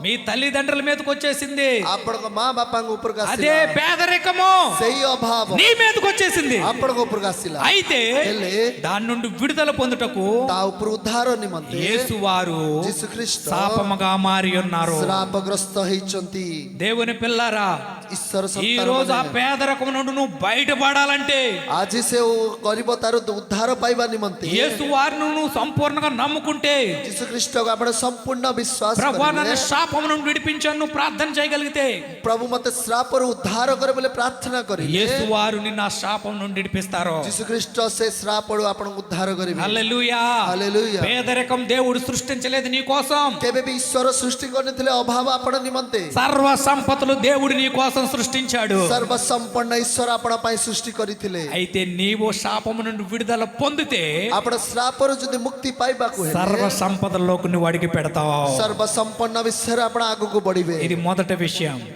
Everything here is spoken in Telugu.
మీ తల్లిదండ్రుల మీదకి వచ్చేసింది. ଆପଣଙ୍କ ମା ବାପାଙ୍କ ଉପରକୁ అదే ଆସିଲା। పేదరికము ସେଇ ଅଭାବ నీ మీదకి వచ్చేసింది. ଆପଣଙ୍କ ଉପରକୁ ଆସିଲା। అయితే ହେଲେ దాని నుండి విడుదల పొందుటకు ତା ଉପରୁ ఉଦ୍ଧାର ନିମନ୍ତେ యేసు వారు ଯୀଶୁଖ୍ରୀଷ୍ଟ శాపముగా మారి ఉన్నారు. శ్రాపగ్ରସ୍ତ ହେଇଛନ୍ତି। దేవుని పిల్లారా, ଈଶ୍ୱର ఈ రోజు ఆ ସନ୍ତାନ పేదరికం నుండి నువ్వు బయటపడాలంటే ଆଜି ସେ କରିବ ତାର ଉଦ୍ଧାର ପାଇବା ନିମନ୍ତେ యేసు వారిని నువ్వు సంపూర్ణంగా నమ్ముకుంటే, ଯୀଶୁଖ୍ରୀଷ୍ଟକୁ ଆପଣ ସମ୍ପୂର୍ଣ୍ଣ ବିଶ୍ୱାସ ప్రభువా నన్ను କରିବେ। శాపం నుండి విడిపించాను నువ్వు ప్రార్థన చేయగలిగితే, ପ୍ରଭୁ ମତେ ଶ୍ରାପରୁ ଉଦ୍ଧାର କରେ ବୋଲି ପ୍ରାର୍ଥନା କରିବେ। యేసు వారు నిన్ను ఆ శాపం నుండి విడిపిస్తారు. ଯୀଶୁଖ୍ରୀଷ୍ଟ ସେ ଶ୍ରାପରୁ ଆପଣଙ୍କୁ ଉଦ୍ଧାର କରିବେ। హల్లెలూయా. ହାଲେଲୁୟା। పేదరికం దేవుడు సృష్టించలేదు నీ కోసం. କେବେ ବି ଈଶ୍ୱର ସୃଷ୍ଟି କରିନଥିଲେ ଅଭାବ ଆପଣ ନିମନ୍ତେ। సర్వ సంపదలు దేవుడు నీ కోసం సృష్టించాడు. ସର୍ବସମ୍ପନ୍ନ ଈଶ୍ୱର ଆପଣ ପାଇଁ ସୃଷ୍ଟି କରିଥିଲେ। అయితే నీవు శాపము నుండి విడుదల పొందితే ଆପଣ ଶ୍ରାପରୁ ଯଦି ମୁକ୍ତି ପାଇବାକୁ సర్వ ହେଲେ సంపదల్లోకి నువ్వు అడిగి పెడతావు. ସର୍ବସମ୍ପନ୍ନ ବିଷୟରେ ଆପଣ ଆଗକୁ ବଢିବେ। ఇది మొదటి విషయం.